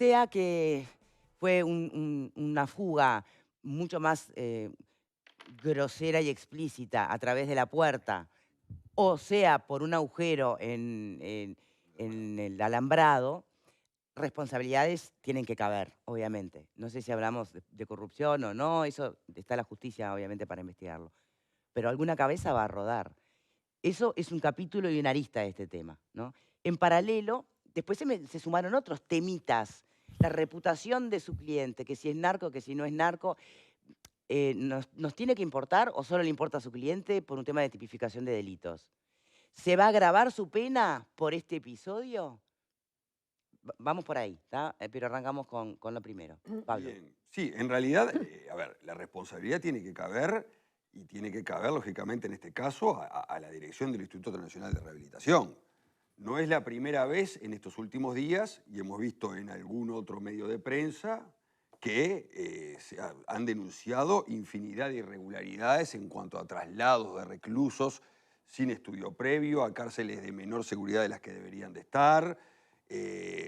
sea que fue una fuga mucho más grosera y explícita a través de la puerta, o sea por un agujero en el alambrado, responsabilidades tienen que caber, obviamente. No sé si hablamos de corrupción o no, eso está la justicia, obviamente, para investigarlo. Pero alguna cabeza va a rodar. Eso es un capítulo y una arista de este tema, ¿no? En paralelo, después se sumaron otros temitas. La reputación de su cliente, que si es narco, que si no es narco, ¿nos tiene que importar o solo le importa a su cliente por un tema de tipificación de delitos? ¿Se va a agravar su pena por este episodio? Vamos por ahí, ¿está? Pero arrancamos con lo primero. Pablo. Bien, sí, en realidad, a ver, la responsabilidad tiene que caber y tiene que caber, lógicamente, en este caso, a la dirección del Instituto Nacional de Rehabilitación. No es la primera vez en estos últimos días, y hemos visto en algún otro medio de prensa, que han denunciado infinidad de irregularidades en cuanto a traslados de reclusos sin estudio previo a cárceles de menor seguridad de las que deberían de estar,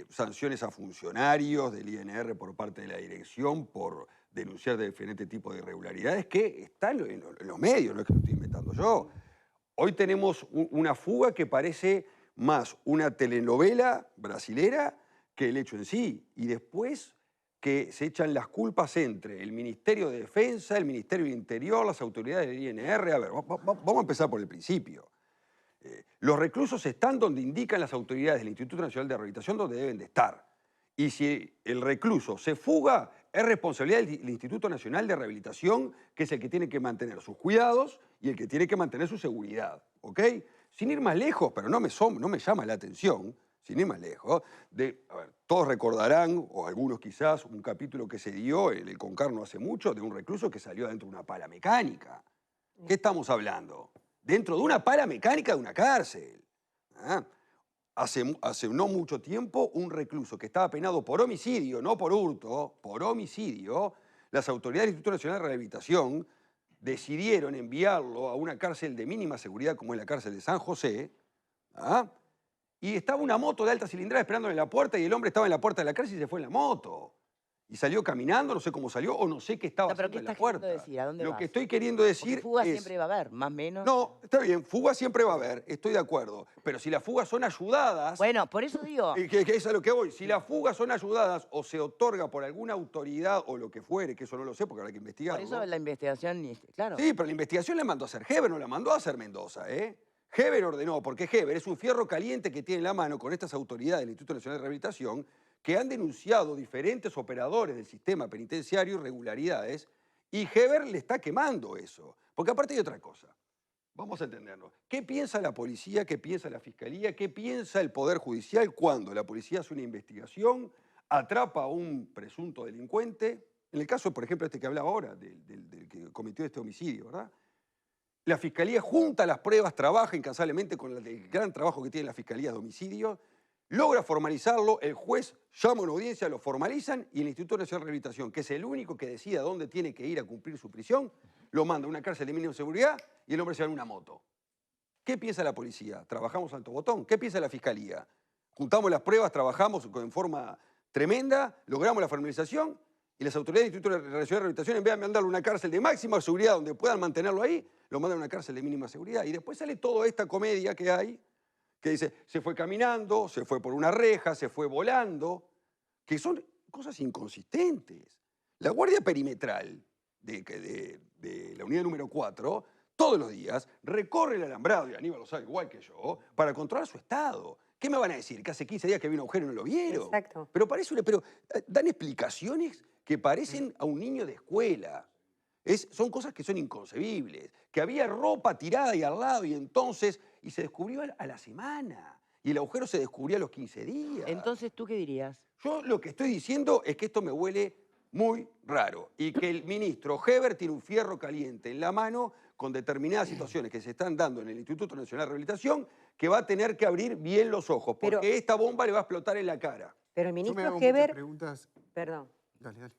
sanciones a funcionarios del INR por parte de la dirección por denunciar de diferente tipo de irregularidades que están en los medios, no es que lo estoy inventando yo. Hoy tenemos una fuga que parece más una telenovela brasilera que el hecho en sí. Y después que se echan las culpas entre el Ministerio de Defensa, el Ministerio del Interior, las autoridades del INR. A ver, vamos a empezar por el principio. Los reclusos están donde indican las autoridades del Instituto Nacional de Rehabilitación donde deben de estar. Y si el recluso se fuga, es responsabilidad del Instituto Nacional de Rehabilitación, que es el que tiene que mantener sus cuidados y el que tiene que mantener su seguridad. ¿Ok? Sin ir más lejos, pero no me llama la atención, sin ir más lejos, a ver, todos recordarán, o algunos quizás, un capítulo que se dio en el Concarno hace mucho, de un recluso que salió adentro de una pala mecánica. ¿Qué estamos hablando? Dentro de una pala mecánica de una cárcel. ¿Ah? Hace no mucho tiempo, un recluso que estaba penado por homicidio, no por hurto, por homicidio, las autoridades del Instituto Nacional de Rehabilitación decidieron enviarlo a una cárcel de mínima seguridad como es la cárcel de San José, ¿ah? Y estaba una moto de alta cilindrada esperándole en la puerta y el hombre estaba en la puerta de la cárcel y se fue en la moto. Y salió caminando, no sé cómo salió o no sé qué estaba No, pero ¿qué haciendo en la estás queriendo puerta. decir? ¿A dónde Lo que vas? estoy queriendo Porque decir fuga es... siempre va a haber, más o menos. No, está bien, fugas siempre va a haber, estoy de acuerdo. Pero si las fugas son ayudadas, Bueno, por eso digo, que es a lo que voy, si las fugas son ayudadas o se otorga por alguna autoridad o lo que fuere, que eso no lo sé porque habrá que por eso investigarlo. la investigación, claro. Sí, pero la investigación la mandó a hacer Heber, no la mandó a hacer Mendoza, ¿eh? Heber ordenó, porque Heber es un fierro caliente que tiene en la mano con estas autoridades del Instituto Nacional de Rehabilitación que han denunciado diferentes operadores del sistema penitenciario irregularidades y Heber le está quemando eso. Porque aparte hay otra cosa. Vamos a entenderlo. ¿Qué piensa la policía? ¿Qué piensa la fiscalía? ¿Qué piensa el Poder Judicial cuando la policía hace una investigación, atrapa a un presunto delincuente? En el caso, por ejemplo, este que hablaba ahora, del que cometió este homicidio, ¿verdad? La fiscalía junta las pruebas, trabaja incansablemente con el gran trabajo que tiene la fiscalía de homicidio, logra formalizarlo, el juez llama a una audiencia, lo formalizan y el Instituto Nacional de Rehabilitación, que es el único que decide a dónde tiene que ir a cumplir su prisión, lo manda a una cárcel de mínima seguridad y el hombre se va en una moto. ¿Qué piensa la policía? ¿Trabajamos alto botón? ¿Qué piensa la fiscalía? Juntamos las pruebas, trabajamos en forma tremenda, logramos la formalización y las autoridades del Instituto Nacional de Rehabilitación, en vez de mandarlo a una cárcel de máxima seguridad donde puedan mantenerlo ahí, lo mandan a una cárcel de mínima seguridad. Y después sale toda esta comedia que hay, que dice, se fue caminando, se fue por una reja, se fue volando, que son cosas inconsistentes. La Guardia Perimetral de la unidad número 4, todos los días, recorre el alambrado, y Aníbal lo sabe igual que yo, para controlar su estado. ¿Qué me van a decir? ¿Que hace 15 días que había un agujero y no lo vieron? Exacto. Pero dan explicaciones que parecen a un niño de escuela. Son cosas que son inconcebibles. Que había ropa tirada ahí al lado y se descubrió a la semana. Y el agujero se descubrió a los 15 días. Entonces, ¿tú qué dirías? Yo lo que estoy diciendo es que esto me huele muy raro y que el ministro Heber tiene un fierro caliente en la mano con determinadas situaciones que se están dando en el Instituto Nacional de Rehabilitación que va a tener que abrir bien los ojos porque Pero, esta bomba le va a explotar en la cara. pero el Yo me ministro hago muchas Heber, preguntas. perdón, Dale, dale.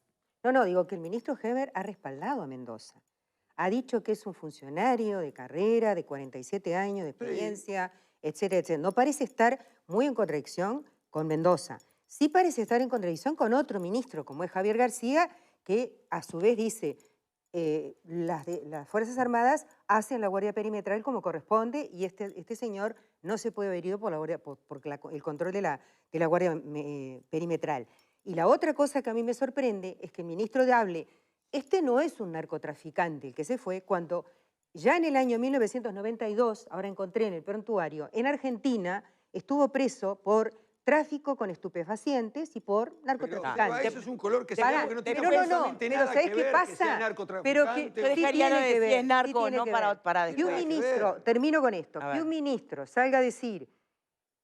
no, digo que el ministro Heber ha respaldado a Mendoza. Ha dicho que es un funcionario de carrera, de 47 años de Sí. experiencia, etcétera, etcétera. No parece estar muy en contradicción con Mendoza. sí parece estar en contradicción con otro ministro, como es Javier García, que a su vez dice, las Fuerzas Armadas hacen la guardia perimetral como corresponde y este señor no se puede ver herido por el control de la guardia perimetral. Y la otra cosa que a mí me sorprende es que el ministro hable, este no es un narcotraficante el que se fue, cuando ya en el año 1992, ahora encontré en el prontuario, en Argentina estuvo preso por tráfico con estupefacientes y por Pero narcotraficante. eso es un color que se Pará, ve porque no tiene pero no, absolutamente pero nada ¿sabés que qué ver pasa? que sea Pero narcotraficante. Yo dejaría lo de si es narco o no para que un después. ministro, termino con esto, A que ver. un ministro salga a decir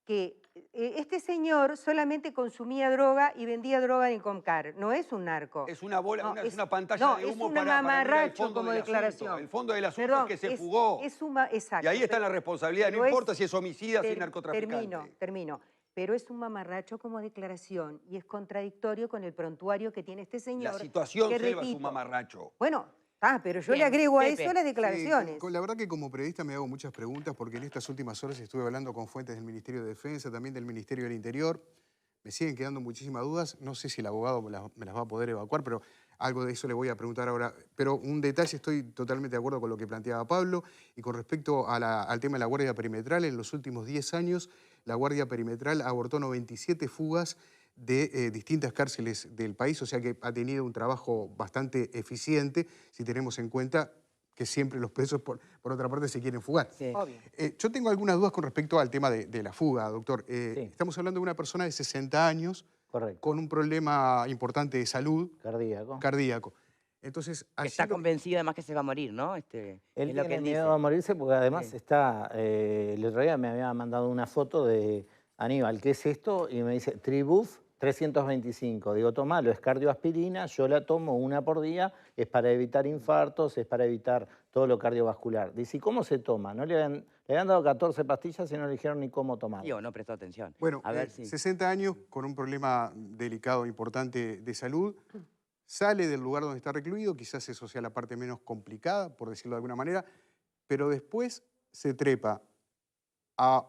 que este señor solamente consumía droga y vendía droga en Comcar, no es un narco. Es una bola, No, es una pantalla no, de es humo un para mirar el mamarracho fondo como del declaración. asunto. El fondo del asunto Perdón, es que se fugó. exacto. Y ahí está la responsabilidad, no pero importa si es homicida, si es narcotraficante. Termino. Pero es un mamarracho como declaración y es contradictorio con el prontuario que tiene este señor. La situación que, selva es un repito, mamarracho. Bueno, pero yo le Bien, agrego a Pepe. eso las Sí, declaraciones. la verdad que como periodista me hago muchas preguntas porque en estas últimas horas estuve hablando con fuentes del Ministerio de Defensa, también del Ministerio del Interior. Me siguen quedando muchísimas dudas. No sé si el abogado me las va a poder evacuar, pero algo de eso le voy a preguntar ahora. Pero un detalle, estoy totalmente de acuerdo con lo que planteaba Pablo. Y con respecto al tema de la Guardia Perimetral, en los últimos 10 años, la Guardia Perimetral abortó 97 fugas de distintas cárceles del país, o sea que ha tenido un trabajo bastante eficiente, si tenemos en cuenta que siempre los presos, por otra parte, se quieren fugar. Sí. Obvio. Yo tengo algunas dudas con respecto al tema de la fuga, doctor. Sí. Estamos hablando de una persona de 60 años Correcto. con un problema importante de salud Cardíaco. Entonces, Que está allí lo- convencido además que se va a morir, ¿no? Él Es lo que tiene él miedo dice. a morirse porque además Sí. está... el otro día me había mandado una foto de Aníbal, ¿qué es esto? Y me dice, Tribuf 325. Digo, tomalo, es cardioaspirina, yo la tomo una por día, es para evitar infartos, es para evitar todo lo cardiovascular. Dice, ¿y cómo se toma? No le habían dado 14 pastillas y no le dijeron ni cómo tomar. Digo, no prestó atención. Bueno, A ver si... 60 años con un problema delicado, importante de salud, sale del lugar donde está recluido, quizás eso sea la parte menos complicada, por decirlo de alguna manera, pero después se trepa a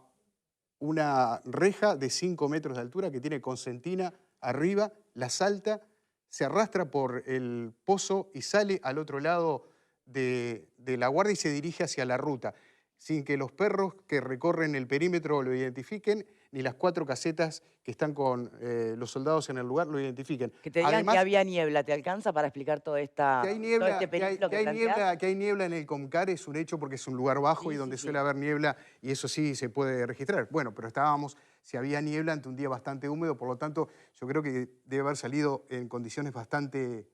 una reja de 5 metros de altura que tiene concertina arriba, la salta, se arrastra por el pozo y sale al otro lado de la guardia y se dirige hacia la ruta, sin que los perros que recorren el perímetro lo identifiquen, ni las 4 casetas que están con los soldados en el lugar lo identifiquen. Que te digan Además, que había niebla, ¿te alcanza para explicar todo que hay este niebla, periplo que planteás? que hay niebla en el Comcar es un hecho porque es un lugar bajo Sí, y donde sí, suele sí. haber niebla y eso sí se puede registrar. Bueno, pero estábamos, si había niebla ante un día bastante húmedo, por lo tanto yo creo que debe haber salido en condiciones bastante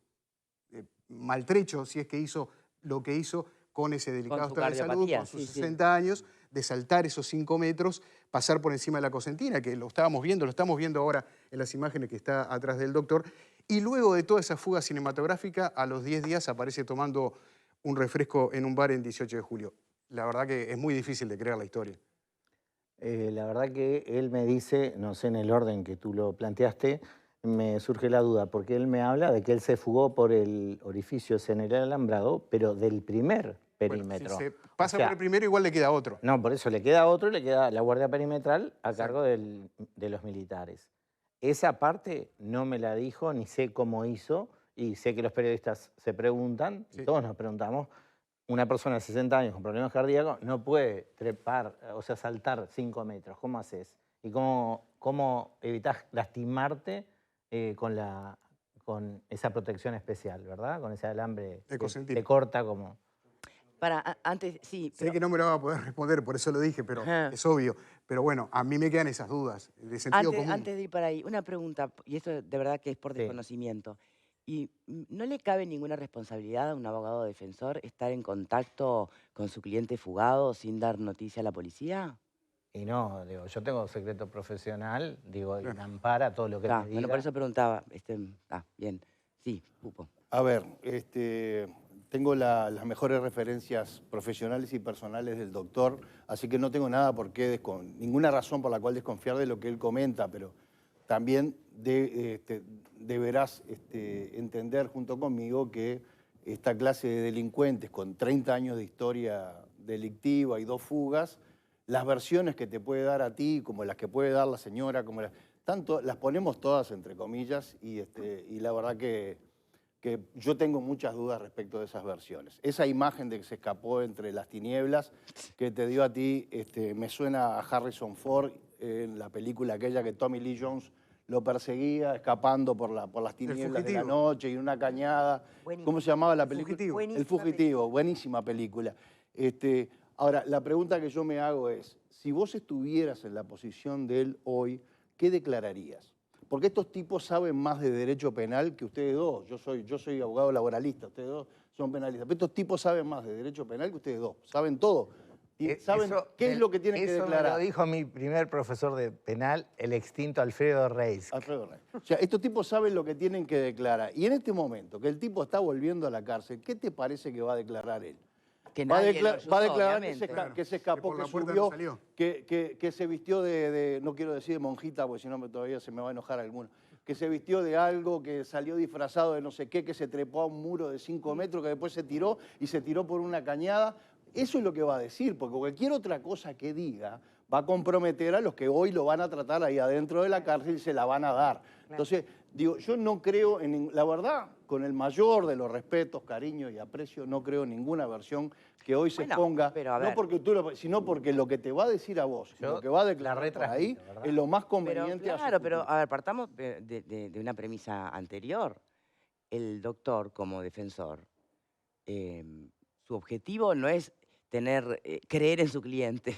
maltrecho si es que hizo lo que hizo con ese delicado su estado de salud, cardiopatía, con sus sí, sí. 60 años, de saltar esos 5 metros, pasar por encima de la cosentina, que lo estamos viendo ahora en las imágenes que está atrás del doctor, y luego de toda esa fuga cinematográfica, a los 10 días aparece tomando un refresco en un bar en 18 de julio. La verdad que es muy difícil de creer la historia. La verdad que él me dice, no sé en el orden que tú lo planteaste, me surge la duda, porque él me habla de que él se fugó por el orificio en el alambrado, pero del primer perímetro. Bueno, si se pasa O sea, por el primero, igual le queda otro. No, por eso le queda otro y le queda la guardia perimetral a Exacto. cargo de los militares. Esa parte no me la dijo, ni sé cómo hizo, y sé que los periodistas se preguntan, y Sí. todos nos preguntamos, una persona de 60 años con problemas cardíacos no puede trepar, o sea, saltar 5 metros. ¿Cómo haces? ¿Y cómo evitas lastimarte con esa protección especial, verdad? Con ese alambre De que cosentina. te corta como... Antes, sí, Sé pero que no me lo va a poder responder, por eso lo dije, pero Ajá. es obvio. Pero bueno, a mí me quedan esas dudas, de sentido común. antes de ir para ahí, una pregunta, y esto de verdad que es por Sí. desconocimiento. ¿Y no le cabe ninguna responsabilidad a un abogado defensor estar en contacto con su cliente fugado sin dar noticia a la policía? Y no, digo, yo tengo secreto profesional, digo, y Claro. me ampara todo lo que me diga. Bueno, por eso preguntaba. Bien. Sí, Pupo. A ver, tengo las mejores referencias profesionales y personales del doctor, así que no tengo nada por qué, ninguna razón por la cual desconfiar de lo que él comenta, pero también deberás entender junto conmigo que esta clase de delincuentes con 30 años de historia delictiva y 2 fugas, las versiones que te puede dar a ti, como las que puede dar la señora, tanto, las ponemos todas entre comillas y la verdad que yo tengo muchas dudas respecto de esas versiones. Esa imagen de que se escapó entre las tinieblas que te dio a ti me suena a Harrison Ford en la película aquella que Tommy Lee Jones lo perseguía escapando por las tinieblas de la noche y en una cañada. Buenísimo. ¿Cómo se llamaba la película? Fugitivo. El Fugitivo, buenísima película. Ahora, la pregunta que yo me hago es, si vos estuvieras en la posición de él hoy, ¿qué declararías? Porque estos tipos saben más de derecho penal que ustedes dos. Yo soy abogado laboralista, ustedes dos son penalistas. Pero estos tipos saben más de derecho penal que ustedes dos. Saben todo. Y saben qué es lo que tienen que declarar. Eso me lo dijo mi primer profesor de penal, el extinto Alfredo Reis. Alfredo Rey. O sea, estos tipos saben lo que tienen que declarar. Y en este momento, que el tipo está volviendo a la cárcel, ¿qué te parece que va a declarar él? Que Va a, nadie lo ayudó, va a declarar obviamente. que se escapó, por que la puerta subió, no salió. que se vistió no quiero decir de monjita, porque si no todavía se me va a enojar alguno, que se vistió de algo, que salió disfrazado de no sé qué, que se trepó a un muro de 5 metros, que después se tiró y se tiró por una cañada. Eso es lo que va a decir, porque cualquier otra cosa que diga va a comprometer a los que hoy lo van a tratar ahí adentro de la cárcel y se la van a dar. Entonces, digo, yo no creo la verdad, con el mayor de los respetos, cariño y aprecio, no creo en ninguna versión que hoy se Bueno, ponga, pero a no ver. porque sino porque lo que te va a decir a vos, lo que va a declarar por ahí, ¿verdad? es lo más Pero conveniente a su claro, pero futuro. a ver, partamos de una premisa anterior. El doctor, como defensor, su objetivo no es creer en su cliente.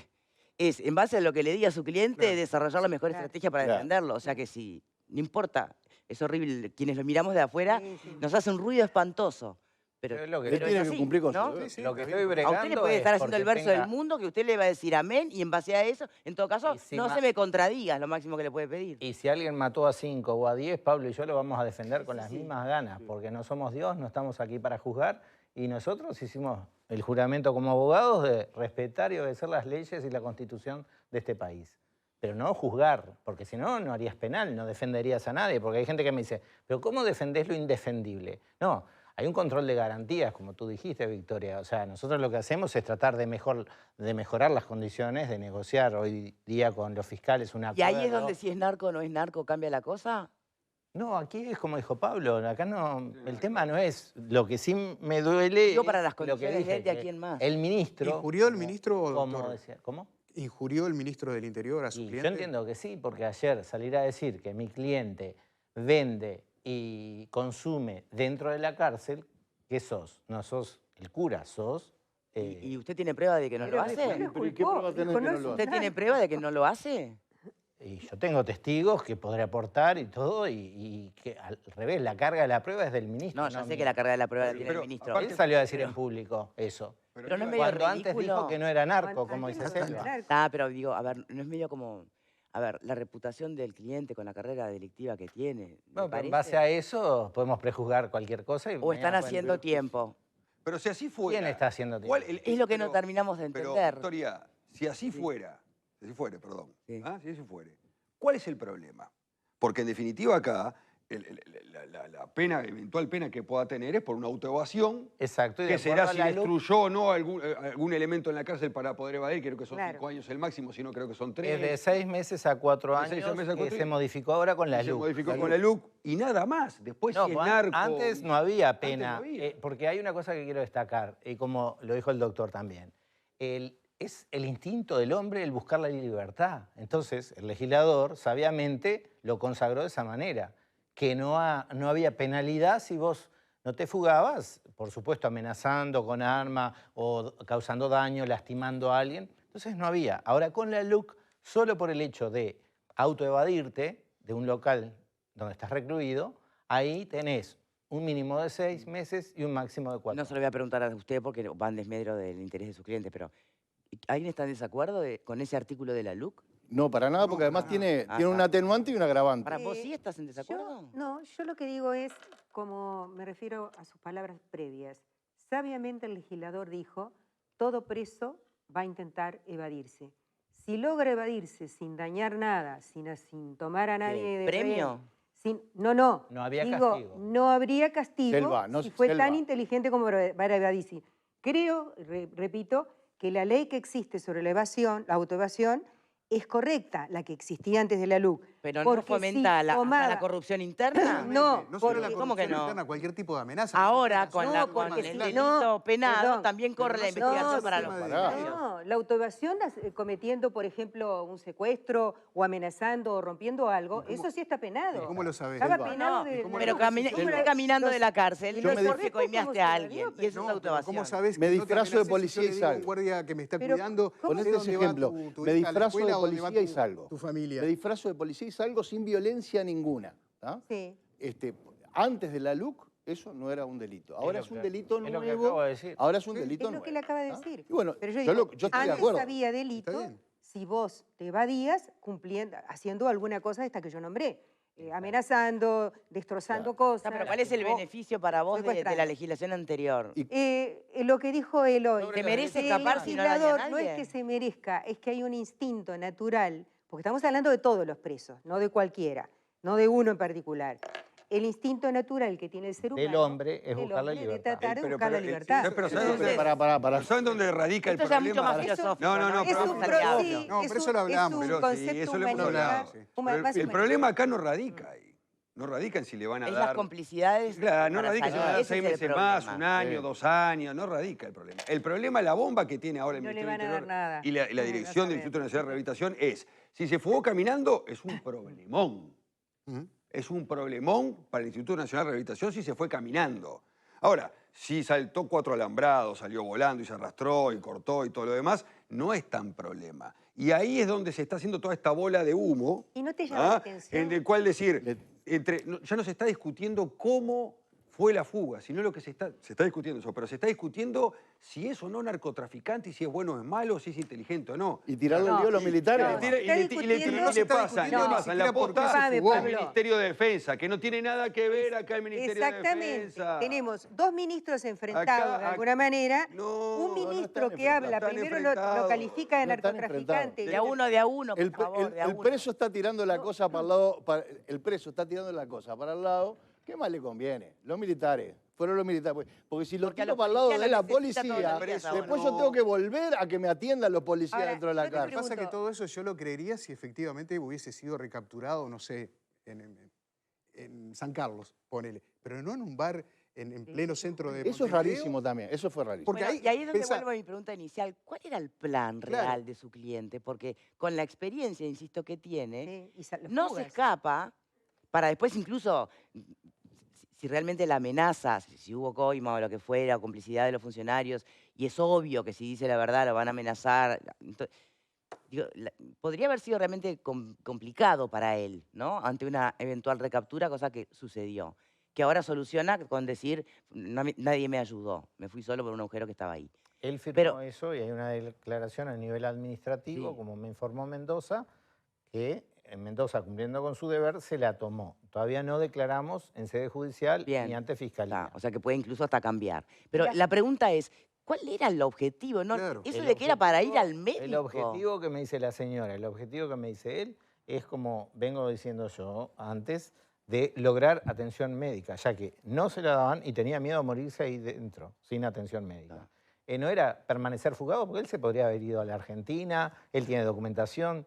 Es, en base a lo que le diga a su cliente, Claro. desarrollar la mejor Claro. estrategia para Claro. defenderlo. O sea que sí, no importa. Es horrible. Quienes lo miramos de afuera, Sí, sí. nos hace un ruido espantoso. Pero, Pero es lo que- Él pero es tiene que así, cumplir con ¿no? su deber. Sí, Lo que está estoy bien. bregando A usted le puede estar es haciendo el porque verso del tenga- mundo que usted le va a decir amén y en base a eso, en todo caso, Y si no ma- se me contradiga, es lo máximo que le puede pedir. Y si alguien mató a 5 o a 10, Pablo y yo lo vamos a defender con Sí, las sí. mismas ganas, porque no somos Dios, no estamos aquí para juzgar, y nosotros hicimos el juramento como abogados de respetar y obedecer las leyes y la Constitución de este país. Pero no juzgar, porque si no, no harías penal, no defenderías a nadie, porque hay gente que me dice, pero ¿cómo defendés lo indefendible? No, hay un control de garantías, como tú dijiste, Victoria. O sea, nosotros lo que hacemos es tratar de mejorar las condiciones, de negociar hoy día con los fiscales un Y acuerdo. ahí es donde si es narco o no es narco cambia la cosa. No, aquí es como dijo Pablo, acá no, el tema no es, lo que sí me duele Digo, para es las lo que condiciones de dije, él y a que quién más. el ministro... ¿Injurió el ministro, como doctor? decía, ¿cómo? ¿Injurió el ministro del Interior a su Y cliente? yo entiendo que sí, porque ayer salir a decir que mi cliente vende y consume dentro de la cárcel, ¿qué sos? No sos el cura, sos... ¿Y usted tiene prueba de que no lo Pero hace? después Pero ¿y qué prueba tenés que no lo hace? ¿Usted tiene prueba de que no lo hace? Y yo tengo testigos que podré aportar y todo, y que al revés, la carga de la prueba es del ministro. No, yo sé mía. que la carga de la prueba la tiene pero el ministro. aparte- Él salió a decir en público eso. Pero no es medio Cuando antes ridículo. dijo que no era narco, An- como antes dice no Selva. era narco. Ah, pero digo, a ver, no es medio como... A ver, la reputación del cliente con la carrera delictiva que tiene. ¿le Bueno, pero en parece? base a eso podemos prejuzgar cualquier cosa. Y ¿O están mañana haciendo pueden- tiempo? Pero si así fuera... ¿Quién está haciendo ¿cuál- tiempo? Es lo que no terminamos de Pero, entender. Victoria, si así fuera, perdón, Sí. si así fuere, ¿cuál es el problema? Porque en definitiva acá, la pena, eventual pena que pueda tener es por una autoevasión, Exacto. y de que será acuerdo si a la luz- destruyó o no algún elemento en la cárcel para poder evadir, creo que son Claro. 5 años el máximo, si no creo que son 3. Es de 6 meses a 4 De años 6 meses a que 4 se años. modificó ahora con la Se luz. modificó con la LUC y nada más. Después No, si es pues, narco... antes no había Antes no pena, había. porque hay una cosa que quiero destacar, y como lo dijo el doctor también. Es el instinto del hombre el buscar la libertad. Entonces, el legislador sabiamente lo consagró de esa manera, que no había penalidad si vos no te fugabas, por supuesto amenazando con arma o causando daño, lastimando a alguien. Entonces no había. Ahora con la LUC, solo por el hecho de autoevadirte de un local donde estás recluido, ahí tenés un mínimo de 6 meses y un máximo de 4. No se lo voy a preguntar a usted porque va en desmedro del interés de su cliente, pero ¿alguien está en desacuerdo con ese artículo de la LUC? No, para nada, porque además tiene un atenuante y un agravante. ¿Para vos sí estás en desacuerdo? Yo lo que digo es, como me refiero a sus palabras previas, sabiamente el legislador dijo, todo preso va a intentar evadirse. Si logra evadirse sin dañar nada, sin tomar a nadie de ¿Premio? rehén, no. No había Digo, castigo. no habría castigo Selva, no, si fue Selva. tan inteligente como para evadirse. Creo, repito, que la ley que existe sobre la evasión, la autoevasión, es correcta, la que existía antes de la LUC. Pero no porque fomenta si la, hasta tomaba- la corrupción interna. No, no solo porque- la ¿cómo que corrupción no? interna, cualquier tipo de amenaza. Ahora, Nosotros con, No, con porque el si delito no, penado, perdón, también corre pero la no se investigación puede para tema los de funcionarios. delito. No, la autoevasión cometiendo, por ejemplo, un secuestro o amenazando o rompiendo algo, eso sí está penado. ¿Y cómo lo sabés? Estaba Selva. penado No, de... cómo pero lo- ¿cómo la- caminando de la cárcel, Yo no me es porque dif- coimeaste a alguien, y eso es No, pero autoevasión. ¿cómo sabes Me que no te disfrazo de amenaces si policía yo y le digo a un salgo? guardia que me está Pero, cuidando, ¿cómo Ponete sé ese dónde va ejemplo. tu Me hija a la disfrazo escuela, de dónde va policía y tu- salgo. tu familia. Me disfrazo de policía y salgo sin violencia ninguna. ¿Tá? Sí. Antes de la LUC, eso no era un delito. Ahora es un delito es lo que nuevo. acabo de decir. Ahora es un Sí, delito Es lo nuevo. que él acaba de ¿tá? decir. Y bueno, Pero yo yo digo, estoy de antes acuerdo. había delito Está bien. si vos te evadías haciendo alguna cosa de esta que yo nombré. Amenazando, destrozando cosas. No, pero ¿cuál es el o beneficio para vos de la secuestrando. legislación anterior? Y- Lo que dijo él hoy. ¿Se merece el escapar si no daña a legislador no es nadie? que se merezca, es que hay un instinto natural, porque estamos hablando de todos los presos, no de cualquiera, no de uno en particular. El instinto natural que tiene el ser humano... Del hombre es del buscar la hombre, de libertad. tratar de Pero- buscar la pero, libertad. sí, pero ¿sabes Entonces- dónde- Pará. ¿saben dónde radica el Esto ya es problema? mucho más filosófico. No, no, Es pero- un pero- pro- obvio. sí, No, es pero eso un- lo hablamos. Es Pero un sí, concepto eso lo hemos humanista. hablado. Sí. Pero Más el humanista. problema acá no radica ahí. No radica en si le van a Es dar... las complicidades. Claro, no para radica en si le van a salir. dar Ese 6 es el meses más, problema. un año, Sí. 2 años, no radica el problema. El problema, la bomba que tiene ahora el No le Ministerio van a del dar Interior nada. y la No, no dirección del sabemos. Instituto Nacional de Rehabilitación es, si se fugó caminando, es un problemón. Ujú. Es un problemón para el Instituto Nacional de Rehabilitación si se fue caminando. Ahora, si saltó 4 alambrados, salió volando y se arrastró y cortó y todo lo demás, no es tan problema. Y ahí es donde se está haciendo toda esta bola de humo, ¿Y no te llama la ¿ah? atención? en el cual decir, ya no se está discutiendo cómo fue la fuga, sino lo que se está discutiendo eso, pero se está discutiendo si es o no narcotraficante, y si es bueno o es malo, si es inteligente o no. Y tirarle No. el lío a los militares. No. Y le Está discutiendo- le pasan la posta Disculpame, al Pablo. Ministerio de Defensa, que no tiene nada que ver acá el Ministerio de Exactamente. Defensa. Tenemos dos ministros enfrentados Acá- de alguna manera. No, un no ministro están que habla, enfrentados. primero Están lo enfrentados. califica de No están narcotraficante. De a uno, por El, favor, de a el uno. preso está tirando la cosa para el lado, el preso está tirando la cosa para el lado, ¿qué más le conviene? Los militares, fueron los militares. Porque si lo Porque a tiro los para el lado policías de la los necesita todos policía, los días ahora. después yo tengo que volver a que me atiendan los policías Ahora, dentro de la yo te cárcel. Pasa que pregunto- todo eso yo lo creería si efectivamente hubiese sido recapturado, no sé, en San Carlos, ponele, pero no en un bar en pleno centro de Eso es Montevideo. rarísimo también, eso fue rarísimo. Porque Bueno, ahí, y ahí es donde pensá- vuelvo a mi pregunta inicial. ¿Cuál era el plan Claro. real de su cliente? Porque con la experiencia, insisto, que tiene, Sí, y las no se fugas. escapa para después incluso, si realmente la amenaza, si hubo coima o lo que fuera, o complicidad de los funcionarios, y es obvio que si dice la verdad lo van a amenazar, digo, podría haber sido realmente complicado para él, ¿no? Ante una eventual recaptura, cosa que sucedió. Que ahora soluciona con decir, nadie me ayudó, me fui solo por un agujero que estaba ahí. Él firmó Pero- eso y hay una declaración a nivel administrativo, Sí. como me informó Mendoza, que en Mendoza, cumpliendo con su deber, se la tomó. Todavía no declaramos en sede judicial Bien. ni ante Fiscalía. O sea que puede incluso hasta cambiar. Pero Mirá. la pregunta es, ¿cuál era el objetivo? ¿No? Claro. Eso El de que era para ir objetivo- al médico. El objetivo que me dice la señora, el objetivo que me dice él, es como vengo diciendo yo antes, de lograr atención médica, ya que no se la daban y tenía miedo a morirse ahí dentro, sin atención médica. No era permanecer fugado, porque él se podría haber ido a la Argentina, él tiene documentación,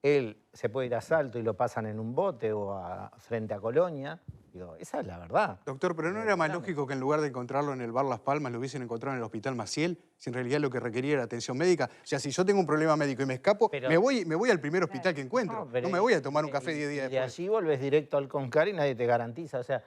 él se puede ir a Salto y lo pasan en un bote o frente a Colonia. Digo, esa es la verdad. Doctor, pero ¿no era más lógico que en lugar de encontrarlo en el bar Las Palmas lo hubiesen encontrado en el Hospital Maciel, si en realidad lo que requería era atención médica? O sea, si yo tengo un problema médico y me escapo, Pero- me voy al primer hospital que encuentro. pero No me voy a tomar un café 10 días y de después. allí volvés directo al CONCAR y nadie te garantiza. O sea,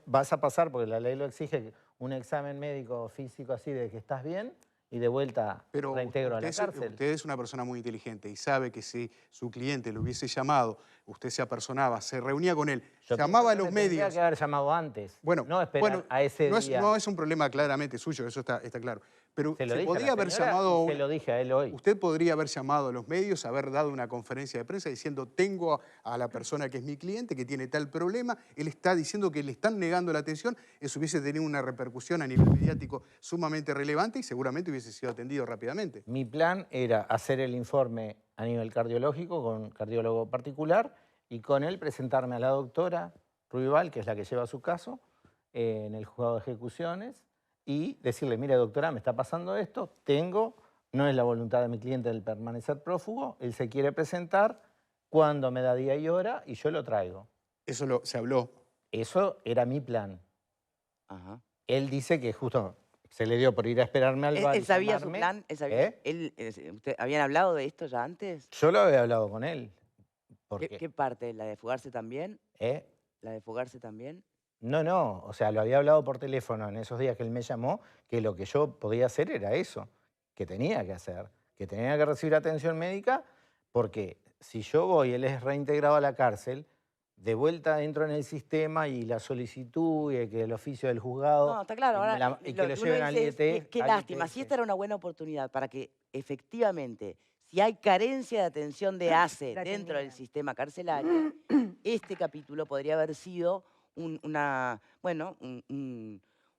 vas a pasar, porque la ley lo exige, un examen médico físico así de que estás bien y de vuelta Pero reintegro a la usted cárcel. usted es una persona muy inteligente y sabe que si su cliente lo hubiese llamado, usted se apersonaba, se reunía con él, Yo llamaba a pienso los que me tendría medios. que haber llamado antes. Bueno, no esperar bueno, a ese no día. no es un problema claramente suyo, eso está claro. Pero Se lo se dije a la podía haber señora llamado. y se lo dije a él hoy. Usted podría haber llamado a los medios, haber dado una conferencia de prensa diciendo, tengo a la persona que es mi cliente, que tiene tal problema, él está diciendo que le están negando la atención, eso hubiese tenido una repercusión a nivel mediático sumamente relevante y seguramente hubiese sido atendido rápidamente. Mi plan era hacer el informe a nivel cardiológico con un cardiólogo particular y con él presentarme a la doctora Ruibal, que es la que lleva su caso, en el juzgado de ejecuciones, y decirle, mire doctora, me está pasando esto, no es la voluntad de mi cliente el permanecer prófugo, él se quiere presentar, cuándo me da día y hora y yo lo traigo. Eso se habló. Eso era mi plan. Ajá. Él dice que justo se le dio por ir a esperarme al bar ¿Él y sabía su llamarme. plan? ¿Eh? ¿Habían hablado de esto ya antes? Yo lo había hablado con él. ¿Por ¿Qué, qué? qué parte? ¿La de fugarse también? ¿Eh? ¿La de fugarse también? No, o sea, lo había hablado por teléfono en esos días que él me llamó, que lo que yo podía hacer era eso, que tenía que hacer, que tenía que recibir atención médica, porque si yo voy, él es reintegrado a la cárcel, de vuelta entro en el sistema y la solicitud y que el oficio del juzgado No, está claro. Ahora, y que lo uno lleven al dice es, IET. qué lástima. Si esta era una buena oportunidad para que efectivamente, si hay carencia de atención de ACE La dentro del tenía. sistema carcelario, este capítulo podría haber sido un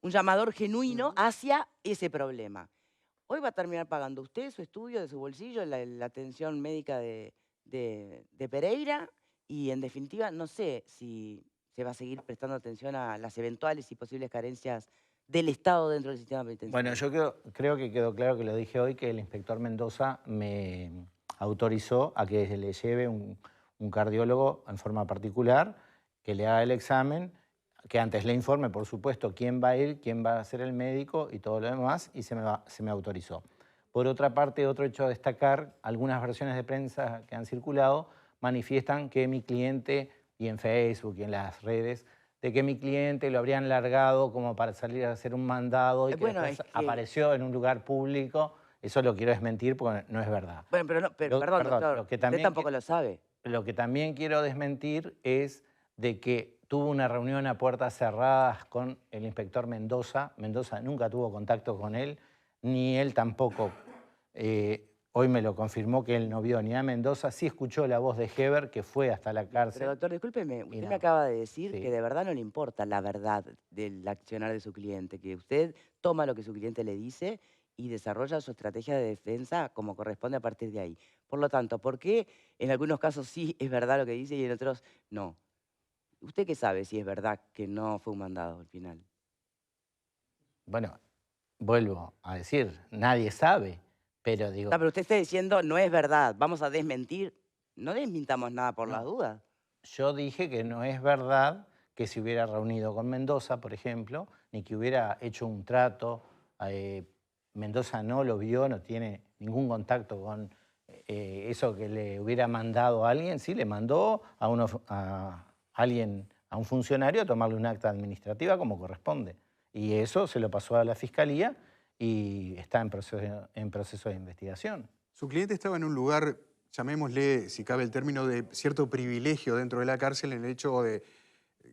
llamador genuino hacia ese problema. Hoy va a terminar pagando usted su estudio de su bolsillo, la atención médica de Pereira, y en definitiva no sé si se va a seguir prestando atención a las eventuales y posibles carencias del Estado dentro del sistema penitenciario. Bueno, yo creo que quedó claro que lo dije hoy, que el inspector Mendoza me autorizó a que le lleve un cardiólogo en forma particular, que le haga el examen, que antes le informe, por supuesto, quién va a ir, quién va a ser el médico y todo lo demás, y se me autorizó. Por otra parte, otro hecho a destacar, algunas versiones de prensa que han circulado manifiestan que mi cliente, y en Facebook y en las redes, de que mi cliente lo habrían largado como para salir a hacer un mandado y que Bueno, después es que- apareció en un lugar público. Eso lo quiero desmentir porque no es verdad. Bueno, pero, perdón, doctor, lo que usted también tampoco lo sabe. Lo que también quiero desmentir es de que tuvo una reunión a puertas cerradas con el inspector Mendoza. Mendoza nunca tuvo contacto con él, ni él tampoco. Hoy me lo confirmó que él no vio ni a Mendoza. Sí escuchó la voz de Heber, que fue hasta la cárcel. Pero doctor, discúlpeme, usted me nada. acaba de decir Sí. que de verdad no le importa la verdad del accionar de su cliente, que usted toma lo que su cliente le dice y desarrolla su estrategia de defensa como corresponde a partir de ahí. Por lo tanto, ¿por qué en algunos casos sí es verdad lo que dice y en otros no? ¿Usted qué sabe si es verdad que no fue un mandado al final? Bueno, vuelvo a decir, nadie sabe, pero digo, No, pero usted está diciendo no es verdad, vamos a desmentir. No desmintamos nada por las dudas. yo dije que no es verdad que se hubiera reunido con Mendoza, por ejemplo, ni que hubiera hecho un trato. Mendoza no lo vio, no tiene ningún contacto con eso que le hubiera mandado a alguien. Sí, le mandó a alguien, a un funcionario, a tomarle un acta administrativa como corresponde. Y eso se lo pasó a la Fiscalía y está en proceso de investigación. Su cliente estaba en un lugar, llamémosle, si cabe el término, de cierto privilegio dentro de la cárcel en el hecho de,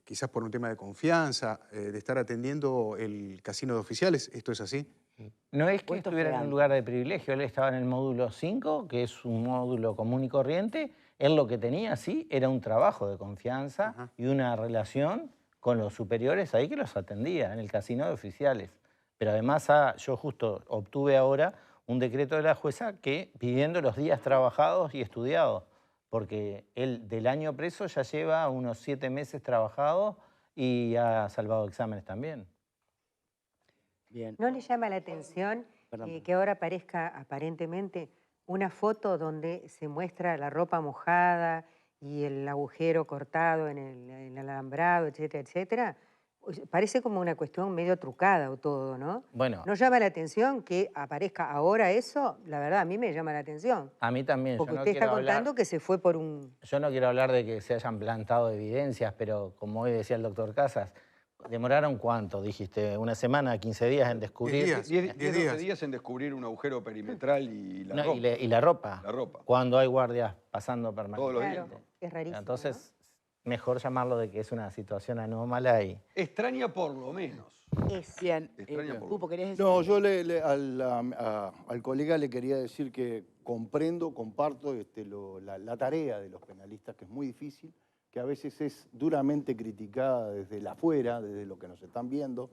quizás por un tema de confianza, de estar atendiendo el casino de oficiales. ¿Esto es así? No es que ¿O esto estuviera fue en un antes? lugar de privilegio, él estaba en el módulo 5, que es un módulo común y corriente. Él lo que tenía, sí, era un trabajo de confianza Ajá. y una relación con los superiores ahí que los atendía, en el casino de oficiales. Pero además yo justo obtuve ahora un decreto de la jueza que pidiendo los días trabajados y estudiados, porque él del año preso ya lleva unos 7 meses trabajados y ha salvado exámenes también. Bien. ¿No le llama la atención Perdón. que ahora aparezca aparentemente una foto donde se muestra la ropa mojada y el agujero cortado en el alambrado, etcétera, etcétera? Parece como una cuestión medio trucada o todo, ¿no? Bueno, ¿No llama la atención que aparezca ahora eso? La verdad, a mí me llama la atención. a mí también. Porque Yo no usted está quiero hablar- contando que se fue por un... Yo no quiero hablar de que se hayan plantado evidencias, pero como hoy decía el doctor Casas, ¿demoraron cuánto? Dijiste, ¿una semana, 15 días en descubrir? 10 días. 10, 12 días en descubrir un agujero perimetral y la No, ropa. y la ropa. La ropa. Cuando hay guardias pasando Todos los permanentemente. días. Claro, es rarísimo. Entonces, mejor llamarlo de que es una situación anómala y... Extraña por lo menos. ¿no? Es. Bien. Extraña por Pupo, ¿querías decir? No, yo al colega le quería decir que comprendo, comparto la tarea de los penalistas, que es muy difícil, que a veces es duramente criticada desde la afuera, desde lo que nos están viendo,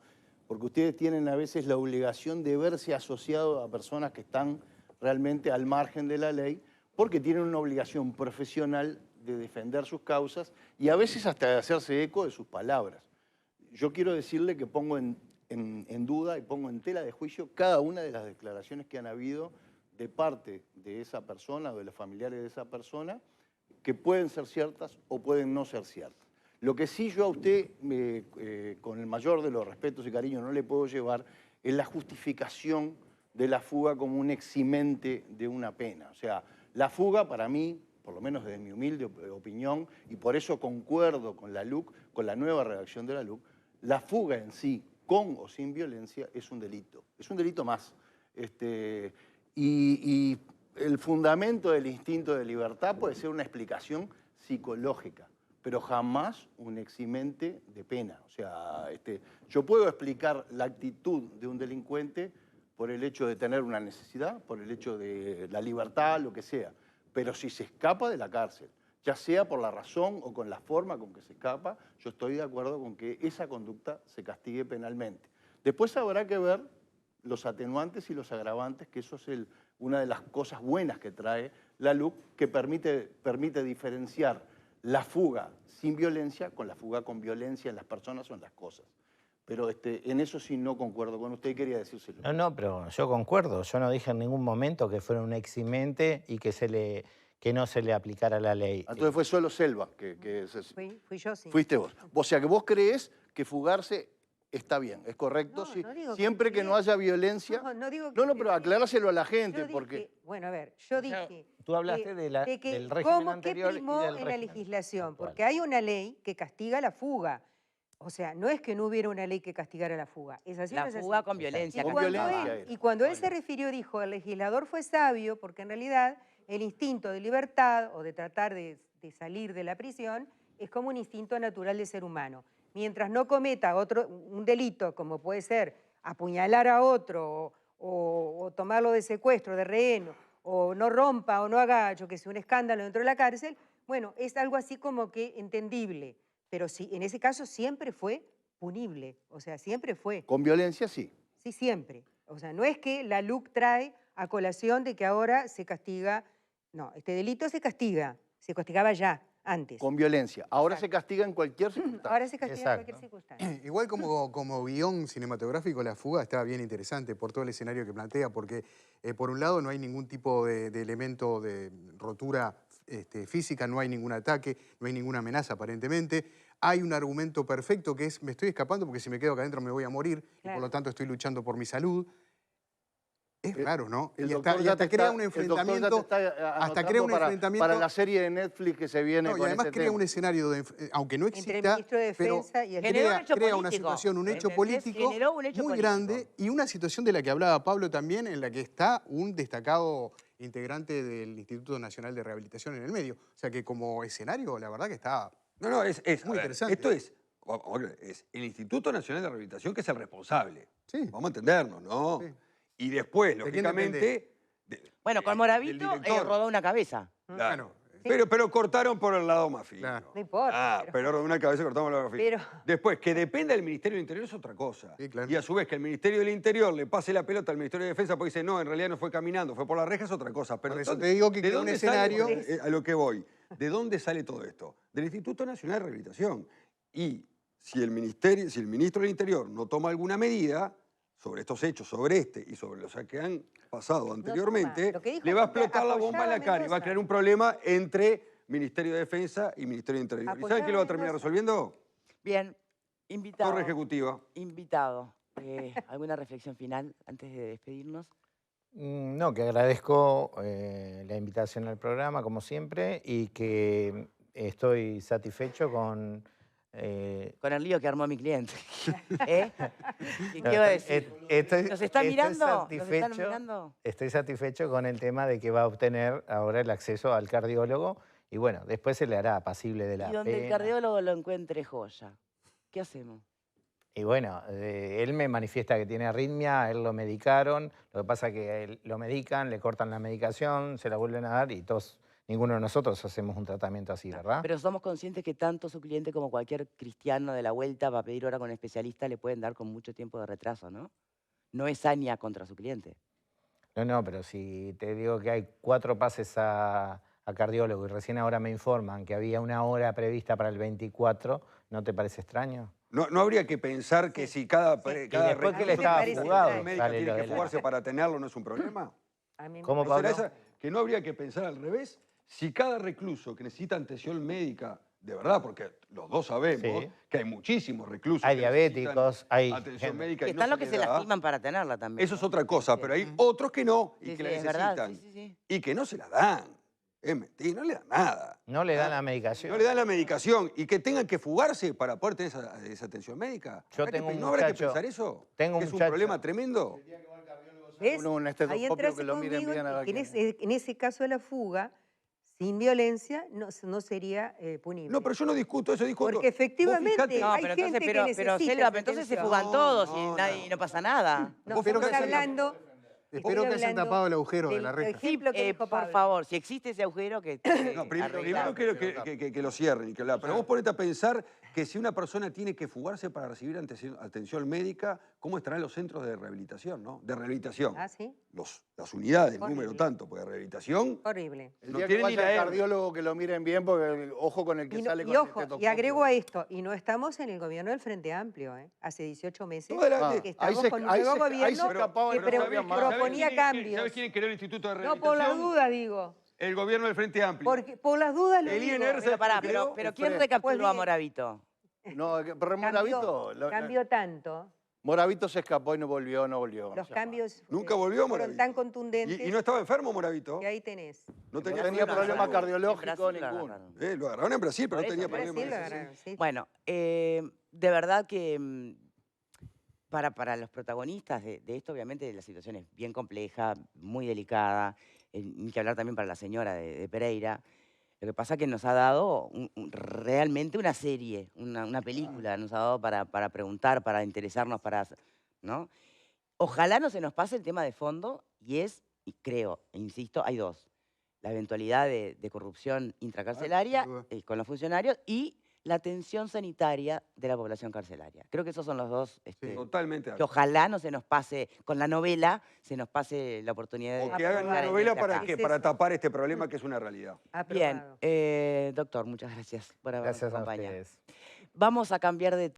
porque ustedes tienen a veces la obligación de verse asociados a personas que están realmente al margen de la ley, porque tienen una obligación profesional de defender sus causas y a veces hasta de hacerse eco de sus palabras. Yo quiero decirle que pongo en duda y pongo en tela de juicio cada una de las declaraciones que han habido de parte de esa persona o de los familiares de esa persona que pueden ser ciertas o pueden no ser ciertas. Lo que sí yo a usted, con el mayor de los respetos y cariños, no le puedo llevar es la justificación de la fuga como un eximente de una pena. O sea, la fuga para mí, por lo menos desde mi humilde opinión, y por eso concuerdo con la LUC, con la nueva redacción de la LUC, la fuga en sí, con o sin violencia, es un delito más. Y el fundamento del instinto de libertad puede ser una explicación psicológica, pero jamás un eximente de pena. O sea, yo puedo explicar la actitud de un delincuente por el hecho de tener una necesidad, por el hecho de la libertad, lo que sea, pero si se escapa de la cárcel, ya sea por la razón o con la forma con que se escapa, yo estoy de acuerdo con que esa conducta se castigue penalmente. Después habrá que ver los atenuantes y los agravantes, que eso es una de las cosas buenas que trae la LUC, que permite diferenciar la fuga sin violencia con la fuga con violencia en las personas o en las cosas. Pero en eso sí no concuerdo con usted y quería decírselo. No, pero yo concuerdo. Yo no dije en ningún momento que fuera un eximente y que no se le aplicara la ley. Entonces fue solo Selva Fui yo, sí. Fuiste vos. O sea que vos creés que fugarse está bien, es correcto, No, sí, no digo que siempre que no haya violencia. No digo que No, pero esté aclaráselo a la Yo gente, dije, porque... bueno, a ver, yo dije... Tú hablaste del régimen ¿Cómo anterior qué y primó del en la régimen legislación? actual. Porque hay una ley que castiga la fuga. O sea, no es que no hubiera una ley que castigara la fuga. ¿Es así o La no es así? fuga con violencia. Con cuando violencia él, era. y cuando él se refirió, dijo, el legislador fue sabio porque en realidad el instinto de libertad o de tratar de salir de la prisión es como un instinto natural del ser humano. Mientras no cometa un delito como puede ser apuñalar a otro o tomarlo de secuestro, de rehén, o no rompa o no haga, yo que sé, un escándalo dentro de la cárcel, bueno, es algo así como que entendible. Pero sí, en ese caso siempre fue punible, o sea, siempre fue. Con violencia sí. Sí, siempre. O sea, no es que la LUC trae a colación de que ahora se castiga, no, este delito se castigaba ya, antes. Con violencia. Ahora Exacto. se castiga en cualquier circunstancia. Ahora se castiga en Exacto. cualquier circunstancia. Igual como guión cinematográfico, La Fuga está bien interesante por todo el escenario que plantea, porque por un lado no hay ningún tipo de elemento de rotura física, no hay ningún ataque, no hay ninguna amenaza aparentemente. Hay un argumento perfecto que es, me estoy escapando porque si me quedo acá adentro me voy a morir, y Claro. por lo tanto estoy luchando por mi salud. Es raro, ¿no? El Y doctor hasta, ya hasta te crea está- un el doctor enfrentamiento. ya te está Hasta crea un anotando enfrentamiento. para la serie de Netflix que se viene No, y con además este crea tema. un escenario, aunque no Entre el exista, ministro de pero Defensa y el Generó un hecho crea una político, situación, un hecho ¿entendés? político Generó un hecho muy político. grande y una situación de la que hablaba Pablo también, en la que está un destacado integrante del Instituto Nacional de Rehabilitación en el medio. O sea que como escenario, la verdad que está... No, es Muy a ver, interesante. Esto es el Instituto Nacional de Rehabilitación que es el responsable. Sí. Vamos a entendernos, ¿no? Sí. Y después, ¿De quién depende? lógicamente... Bueno, con del Moravito director. rodó una cabeza. Claro. Bueno, Pero cortaron por el lado más fino. Claro. No importa, Pero una cabeza cortamos por el lado más fino. Pero- Después, que dependa del Ministerio del Interior es otra cosa. Sí, claro. Y a su vez, que el Ministerio del Interior le pase la pelota al Ministerio de Defensa porque dice, no, en realidad no fue caminando, fue por la reja, es otra cosa. Pero Por eso entonces, te digo que ¿de queda un dónde sale- escenario- a lo que voy. ¿De dónde sale todo esto? Del Instituto Nacional de Rehabilitación. Y si el Ministro del Interior no toma alguna medida sobre estos hechos, sobre este y sobre los que han pasado anteriormente, Lo que dijo le va a porque explotar la bomba en la apoyaba a cara y va a Mendoza. crear un problema entre Ministerio de Defensa y Ministerio de Interior. ¿Y Apoyaba saben qué lo va a a terminar Mendoza. resolviendo? Bien, invitado. Torre Ejecutiva. Invitado. ¿Alguna reflexión final antes de despedirnos? No, que agradezco la invitación al programa, como siempre, y que estoy satisfecho con... Con el lío que armó mi cliente. ¿Eh? ¿Qué iba a decir? ¿Nos está mirando? ¿Nos están mirando? Estoy satisfecho con el tema de que va a obtener ahora el acceso al cardiólogo y bueno, después se le hará pasible de la Y donde el pena. cardiólogo lo encuentre joya. ¿Qué hacemos? Y bueno, él me manifiesta que tiene arritmia, a él lo medicaron, lo que pasa es que él lo medican, le cortan la medicación, se la vuelven a dar y todos, ninguno de nosotros hacemos un tratamiento así, ¿verdad? Pero somos conscientes que tanto su cliente como cualquier cristiano de la vuelta va a pedir hora con especialista, le pueden dar con mucho tiempo de retraso, ¿no? No es saña contra su cliente. No, pero si te digo que hay 4 pases a cardiólogo y recién ahora me informan que había una hora prevista para el 24, ¿no te parece extraño? No habría que pensar que si cada Y después que le estaba fugado, médica sale tiene lo que de la- fugarse para tenerlo, ¿no es un problema? A mí me ¿Cómo, ¿No será Pablo? esa? Que no habría que pensar al revés, Si cada recluso que necesita atención médica, de verdad, porque los dos sabemos Sí. que hay muchísimos reclusos Hay que necesitan diabéticos, hay atención gente. médica Que y no están los se que les se da. lastiman para tenerla también. Eso es ¿no? otra cosa, Sí. pero hay otros que no y Sí, que sí, la es verdad, necesitan sí, sí, sí. y que no se la dan. Es mentira, no le dan nada. No le dan la medicación. No le dan la medicación y que tengan que fugarse para poder tener esa atención médica. Yo ¿Habrá que tengo un ¿No habrá que muchacho- pensar eso? tengo un ¿Que es un muchacho- problema tremendo? ¿Ves? Un Ahí estetoscopio entras que lo miren conmigo bien a ver que quién en ese caso de la fuga, sin violencia, no sería punible. No, pero yo no discuto eso, discuto. Porque Vos efectivamente fijate- No, hay pero gente entonces, que pero necesita Selva, esa pero entonces se atención. fugan todos No, y no pasa nada. No, Vos estamos fijate- hablando... Espero que hayan tapado el agujero de del la reja. ejemplo que dijo por Pablo. favor, si existe ese agujero que... No, primero arreglar. que lo cierren. Pero vos ponete a pensar que si una persona tiene que fugarse para recibir atención médica, ¿cómo estarán los centros de rehabilitación, no? De rehabilitación. Ah, sí, Las unidades, el Horrible. número tanto, porque de rehabilitación... horrible. El No día que tiene ni vaya la al R. cardiólogo que lo miren bien, porque ojo con el que Y, no- sale y con el ojo, y estetoscopio. agrego a esto, y no estamos en el gobierno del Frente Amplio, hace 18 meses, Toda la- Ah, que ahí estamos se- con un ahí nuevo se- ahí se gobierno escapaba que el propio Amaro. proponía cambios. ¿Sabes quién creó el Instituto de No, Rehabilitación? por la duda digo, El gobierno del Frente Amplio. porque por las dudas lo El digo. INR Pero pará, creo pero que ¿quién fue- recapturó Pues a bien. Moravito? No, pero Moravito, Cambió tanto, Moravito se escapó y no volvió. los cambios Nunca volvió fueron Moravito. tan contundentes ¿Y no estaba enfermo Moravito? que ahí tenés. No No tenía tenía problema. problema En cardiológico Brasil lo ninguno. agarraron. Lo agarraron en Brasil, pero Por no tenía eso, Brasil problema. lo Sí, sí. agarraron, sí. Bueno, de verdad que para los protagonistas de esto, obviamente la situación es bien compleja, muy delicada, ni que hablar también para la señora de Pereira. Lo que pasa es que nos ha dado realmente una serie, una película, nos ha dado para preguntar, para interesarnos, ¿no? Ojalá no se nos pase el tema de fondo, y creo, e insisto, hay dos. La eventualidad de corrupción intracarcelaria sin duda. con los funcionarios y la atención sanitaria de la población carcelaria. Creo que esos son los dos, Totalmente. que ojalá no se nos pase, con la novela, se nos pase la oportunidad de... O que hagan una Aprobado. novela desde para acá. qué? Es Para eso. tapar este problema que es una realidad. Bien, Aprobado. doctor, muchas gracias por habernos Gracias a acompañado. ustedes. Vamos a cambiar de